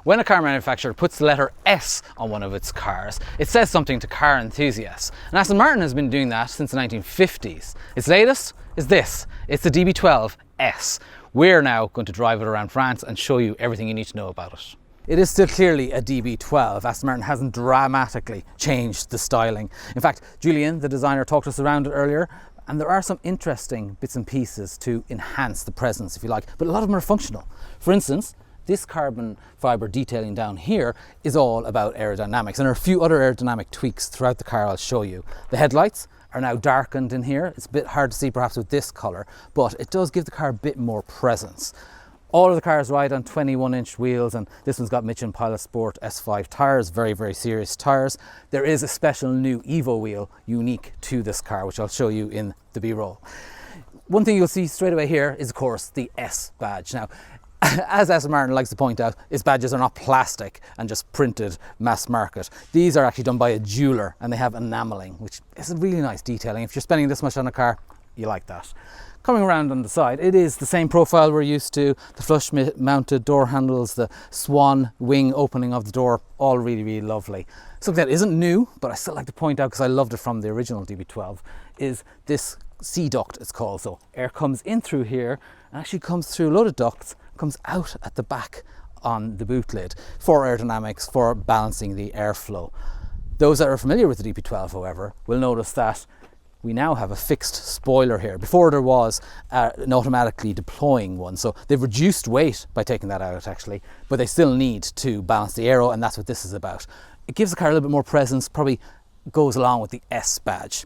When a car manufacturer puts the letter S on one of its cars, it says something to car enthusiasts. And Aston Martin has been doing that since the 1950s. Its latest is this. It's the DB12 S. We're now going to drive it around France and show you everything you need to know about it. It is still clearly a DB12. Aston Martin hasn't dramatically changed the styling. In fact, Julian, the designer, talked us around it earlier, and there are some interesting bits and pieces to enhance the presence, if you like, but a lot of them are functional. For instance, this carbon fibre detailing down here is all about aerodynamics, and there are a few other aerodynamic tweaks throughout the car I'll show you. The headlights are now darkened in here. It's a bit hard to see perhaps with this colour, but it does give the car a bit more presence. All of the cars ride on 21-inch wheels, and this one's got Michelin Pilot Sport S5 tyres, very, very serious tyres. There is a special new Evo wheel unique to this car, which I'll show you in the B-roll. One thing you'll see straight away here is, of course, the S badge. Now, as Aston Martin likes to point out, its badges are not plastic and just printed mass market. These are actually done by a jeweller, and they have enamelling, which is a really nice detailing. If you're spending this much on a car, you like that. Coming around on the side, it is the same profile we're used to. The flush mounted door handles, the swan wing opening of the door, all really, really lovely. Something that isn't new, but I still like to point out because I loved it from the original DB12, is this C duct, it's called. So air comes in through here and actually comes through a load of ducts, comes out at the back on the boot lid for aerodynamics, for balancing the airflow. Those that are familiar with the DB12, however, will notice that we now have a fixed spoiler here. Before there was an automatically deploying one. So they've reduced weight by taking that out actually, but they still need to balance the aero, and that's what this is about. It gives the car a little bit more presence, probably goes along with the S badge.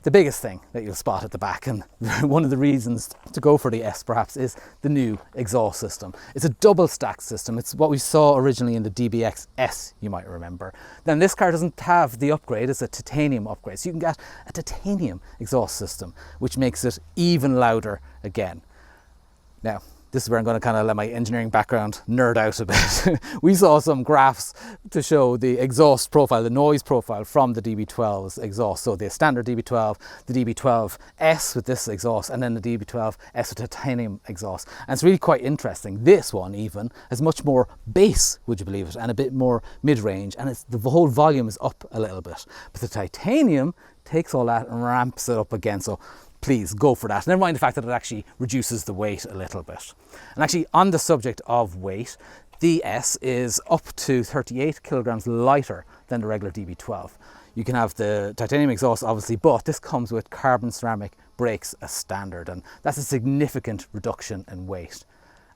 The biggest thing that you'll spot at the back, and one of the reasons to go for the S perhaps, is the new exhaust system. It's a double stack system. It's what we saw originally in the DBX S, you might remember. Then this car doesn't have the upgrade, it's a titanium upgrade. So you can get a titanium exhaust system, which makes it even louder again. Now, this is where I'm going to kind of let my engineering background nerd out a bit. We saw some graphs to show the exhaust profile, the noise profile from the DB12's exhaust. So the standard DB12, the DB12 S with this exhaust, and then the DB12 S with titanium exhaust. And it's really quite interesting. This one even has much more bass, would you believe it, and a bit more mid-range, and the whole volume is up a little bit. But the titanium takes all that and ramps it up again. So please go for that. Never mind the fact that it actually reduces the weight a little bit. And actually, on the subject of weight, the S is up to 38 kilograms lighter than the regular DB12. You can have the titanium exhaust obviously, but this comes with carbon ceramic brakes as standard, and that's a significant reduction in weight.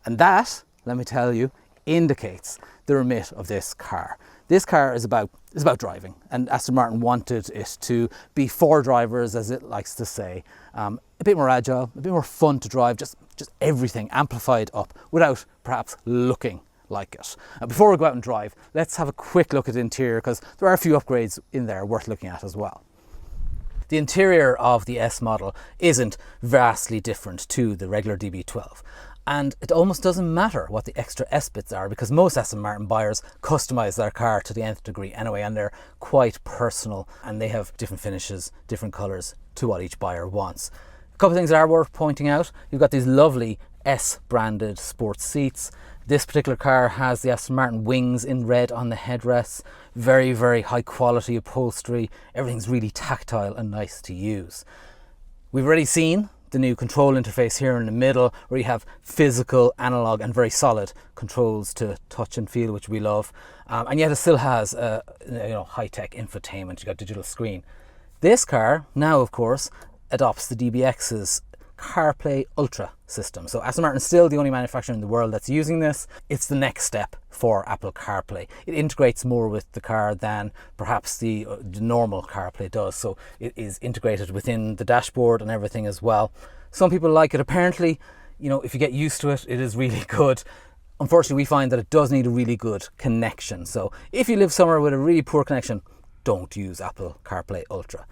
And that, let me tell you, indicates the remit of this car. This car is about driving, and Aston Martin wanted it to be for drivers, as it likes to say. A bit more agile, a bit more fun to drive, just everything amplified up without perhaps looking like it. Before we go out and drive, let's have a quick look at the interior, because there are a few upgrades in there worth looking at as well. The interior of the S model isn't vastly different to the regular DB12. And it almost doesn't matter what the extra S bits are, because most Aston Martin buyers customise their car to the nth degree anyway, and they're quite personal, and they have different finishes, different colours to what each buyer wants. A couple of things that are worth pointing out. You've got these lovely S branded sports seats. This particular car has the Aston Martin wings in red on the headrests. Very, very high quality upholstery. Everything's really tactile and nice to use. We've already seen the new control interface here in the middle, where you have physical, analog and very solid controls to touch and feel, which we love. And yet it still has high-tech infotainment. You've got digital screen. This car now, of course, adopts the DBX's CarPlay Ultra system. So Aston Martin is still the only manufacturer in the world that's using this. It's the next step for Apple CarPlay. It integrates more with the car than perhaps the normal CarPlay does. So it is integrated within the dashboard and everything as well. Some people like it. Apparently, if you get used to it, it is really good. Unfortunately, we find that it does need a really good connection. So if you live somewhere with a really poor connection, don't use Apple CarPlay Ultra.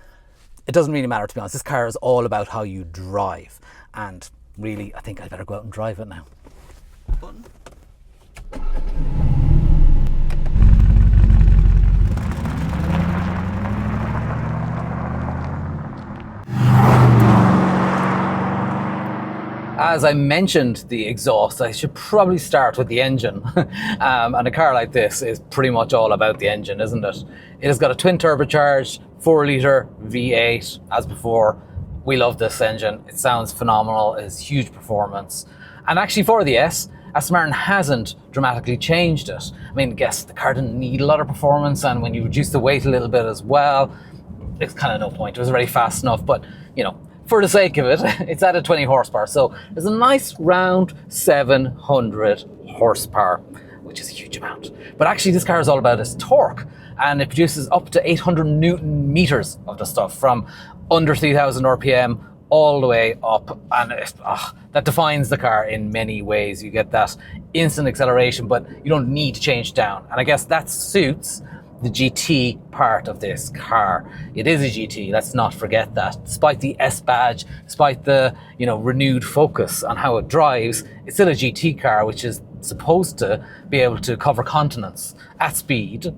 It doesn't really matter, to be honest. This car is all about how you drive. And really, I think I better go out and drive it now. Button. as I mentioned the exhaust, I should probably start with the engine. And a car like this is pretty much all about the engine, isn't it? It has got a twin turbocharged 4-litre V8 as before. We love this engine. It sounds phenomenal. It has huge performance. And actually for the S, Aston Martin hasn't dramatically changed it. I mean, I guess the car didn't need a lot of performance, and when you reduce the weight a little bit as well, it's kind of no point. It was already fast enough, but you know, for the sake of it, it's added 20 horsepower. So there's a nice round 700 horsepower, which is a huge amount. But actually this car is all about its torque, and it produces up to 800 Newton meters of the stuff from under 3000 RPM all the way up, and that defines the car in many ways. You get that instant acceleration, but you don't need to change down. And I guess that suits the GT part of this car. It is a GT, let's not forget that. Despite the S badge, despite the renewed focus on how it drives, it's still a GT car, which is supposed to be able to cover continents at speed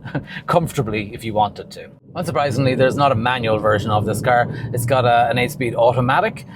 comfortably if you wanted to. Unsurprisingly, there's not a manual version of this car. It's got an 8-speed automatic.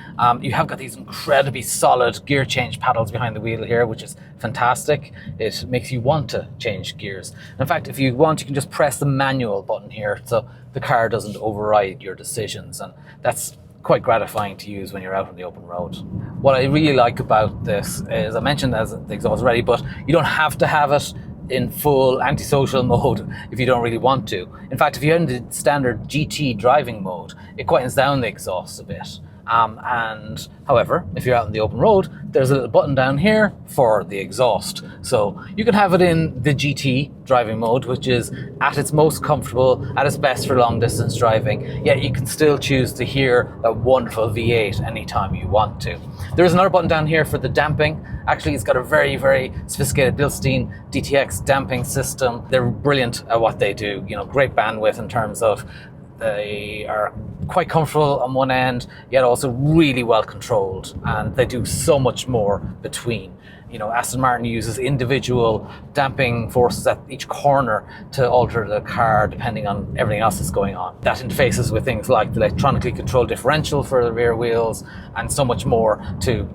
You have got these incredibly solid gear change paddles behind the wheel here, which is fantastic. It makes you want to change gears. In fact, if you want, you can just press the manual button here so the car doesn't override your decisions, and that's quite gratifying to use when you're out on the open road. What I really like about this is, I mentioned as the exhaust already, but you don't have to have it in full antisocial mode if you don't really want to. In fact, if you're in the standard GT driving mode, it quietens down the exhaust a bit. And however, if you're out on the open road, there's a little button down here for the exhaust. So you can have it in the GT driving mode, which is at its most comfortable, at its best for long distance driving, yet you can still choose to hear that wonderful V8 anytime you want to. There's another button down here for the damping. Actually, it's got a very, very sophisticated Bilstein DTX damping system. They're brilliant at what they do. Great bandwidth in terms of they are quite comfortable on one end, yet also really well controlled, and they do so much more between. Aston Martin uses individual damping forces at each corner to alter the car depending on everything else that's going on. That interfaces with things like the electronically controlled differential for the rear wheels and so much more to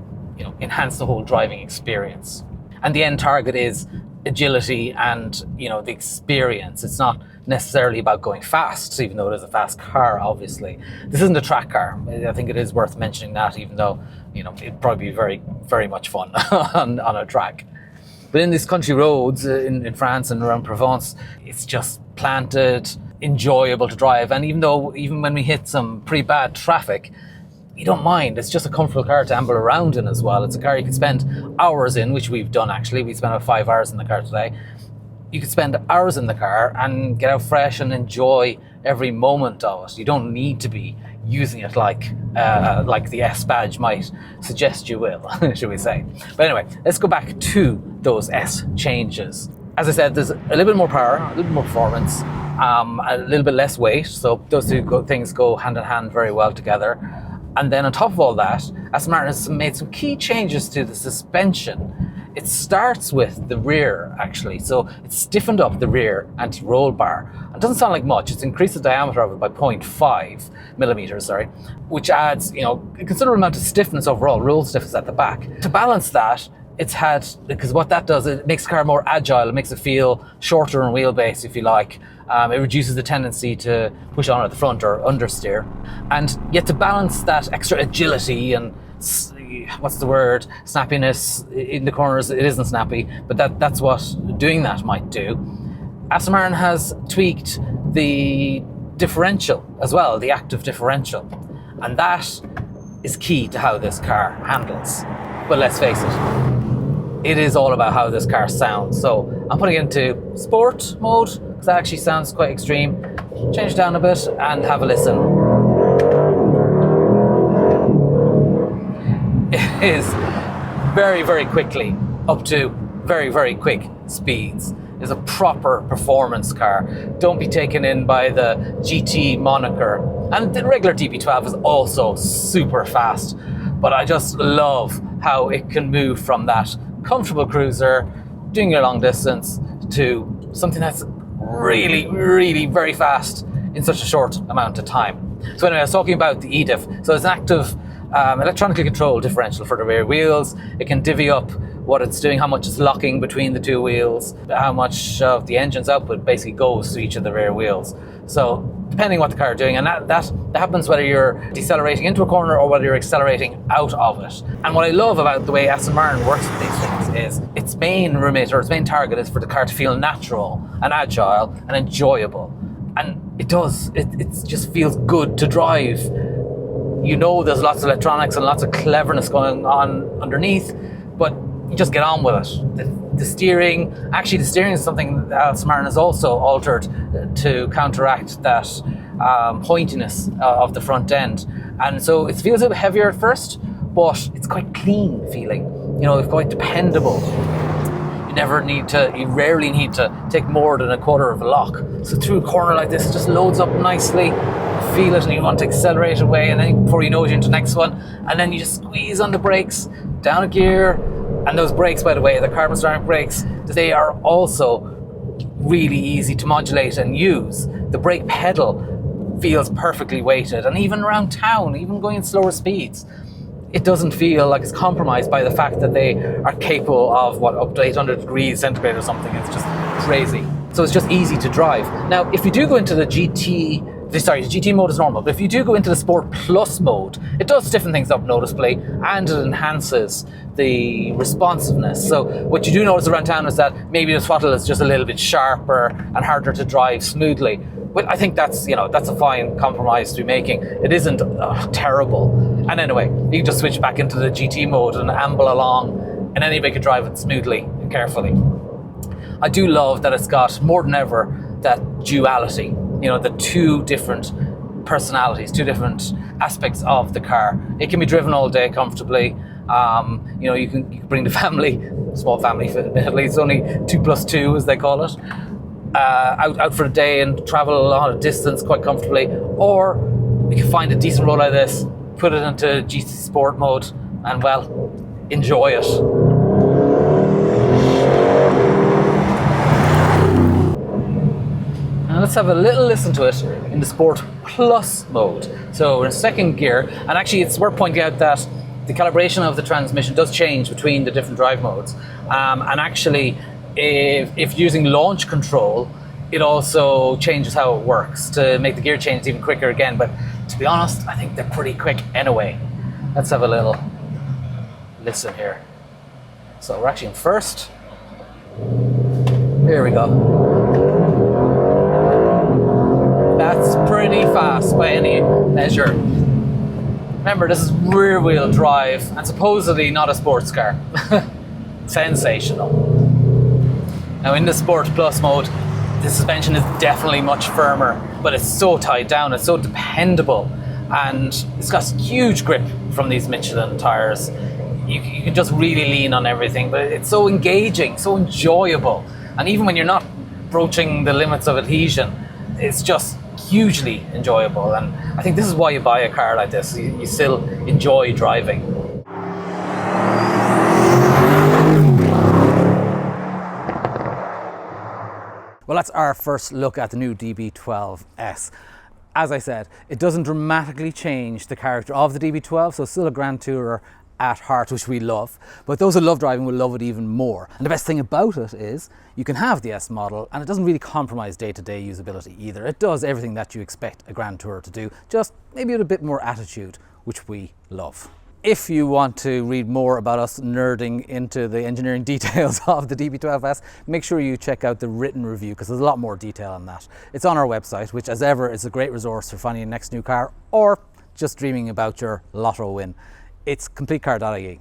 enhance the whole driving experience. And the end target is agility and the experience. It's not necessarily about going fast, even though it is a fast car, obviously. This isn't a track car. I think it is worth mentioning that, even though it'd probably be very, very much fun on a track. But in these country roads in France and around Provence, it's just planted, enjoyable to drive. And even when we hit some pretty bad traffic, you don't mind. It's just a comfortable car to amble around in as well. It's a car you can spend hours in, which we've done actually. We spent about 5 hours in the car today. You could spend hours in the car and get out fresh and enjoy every moment of it. You don't need to be using it like the S badge might suggest you will, should we say. But anyway, let's go back to those S changes. As I said, there's a little bit more power, a little bit more performance, a little bit less weight. So those two things go hand in hand very well together. And then on top of all that, Aston Martin has made some key changes to the suspension. It starts with the rear, actually. So it's stiffened up the rear anti-roll bar. It doesn't sound like much. It's increased the diameter of it by 0.5 millimeters, which adds, a considerable amount of stiffness overall, roll stiffness at the back. To balance that, because what that does, it makes the car more agile. It makes it feel shorter in wheelbase, if you like. It reduces the tendency to push on at the front or understeer. And yet to balance that extra agility and snappiness in the corners, it isn't snappy, but that's what doing that might do. Aston Martin has tweaked the differential as well, the active differential. And that is key to how this car handles. But let's face it is all about how this car sounds. So I'm putting it into sport mode, because that actually sounds quite extreme. Change it down a bit and have a listen. It is very, very quickly up to very, very quick speeds. It's a proper performance car. Don't be taken in by the GT moniker. And the regular DB12 is also super fast, but I just love how it can move from that comfortable cruiser, doing your long distance, to something that's really, really very fast in such a short amount of time. So anyway, I was talking about the eDiff. So it's an active electronically controlled differential for the rear wheels. It can divvy up what it's doing, how much it's locking between the two wheels, how much of the engine's output basically goes to each of the rear wheels. So depending what the car is doing, and that happens whether you're decelerating into a corner or whether you're accelerating out of it. And what I love about the way Aston Martin works with these things is its main remit, or its main target, is for the car to feel natural and agile and enjoyable. And it does. It just feels good to drive. You know there's lots of electronics and lots of cleverness going on underneath, but you just get on with it. The steering is something that Aston Martin has also altered to counteract that pointiness of the front end. And so it feels a bit heavier at first, but it's quite clean feeling. You know, it's quite dependable. You rarely need to take more than a quarter of a lock. So through a corner like this, it just loads up nicely. You feel it and you want to accelerate away, and then before you know it, you're into the next one. And then you just squeeze on the brakes, down a gear. And those brakes, by the way, the carbon ceramic brakes, they are also really easy to modulate and use. The brake pedal feels perfectly weighted, and even around town, even going at slower speeds, it doesn't feel like it's compromised by the fact that they are capable of, up to 800 degrees centigrade or something. It's just crazy. So it's just easy to drive. Now, if you do go into the GT mode is normal, but if you do go into the Sport Plus mode, it does stiffen things up noticeably, and it enhances the responsiveness. So what you do notice around town is that maybe the throttle is just a little bit sharper and harder to drive smoothly. But I think that's a fine compromise to be making. It isn't terrible. And anyway, you can just switch back into the GT mode and amble along, and anybody can drive it smoothly and carefully. I do love that it's got, more than ever, that duality. The two different personalities, two different aspects of the car. It can be driven all day comfortably. You can bring the family, small family at least, only 2+2 as they call it, out for a day and travel a lot of distance quite comfortably. Or you can find a decent road like this, put it into GT Sport mode, and well, enjoy it. Let's have a little listen to it in the Sport Plus mode. So we're in second gear, and actually it's worth pointing out that the calibration of the transmission does change between the different drive modes. And actually, if using launch control, it also changes how it works to make the gear change even quicker again. But to be honest, I think they're pretty quick anyway. Let's have a little listen here. So we're actually in first. Here we go. That's pretty fast by any measure. Remember, this is rear wheel drive and supposedly not a sports car. Sensational. Now in the Sport Plus mode, the suspension is definitely much firmer, but it's so tied down, it's so dependable, and it's got huge grip from these Michelin tires. You can just really lean on everything, but it's so engaging, so enjoyable. And even when you're not broaching the limits of adhesion, it's just hugely enjoyable. And I think this is why you buy a car like this. You still enjoy driving. Well, that's our first look at the new DB12 S. As I said, it doesn't dramatically change the character of the DB12, so it's still a Grand Tourer at heart, which we love, but those who love driving will love it even more. And the best thing about it is you can have the S model and it doesn't really compromise day-to-day usability either. It does everything that you expect a Grand Tourer to do, just maybe with a bit more attitude, which we love. If you want to read more about us nerding into the engineering details of the DB12S, make sure you check out the written review, because there's a lot more detail on that. It's on our website, which as ever is a great resource for finding your next new car or just dreaming about your lotto win. It's CompleteCar.ie.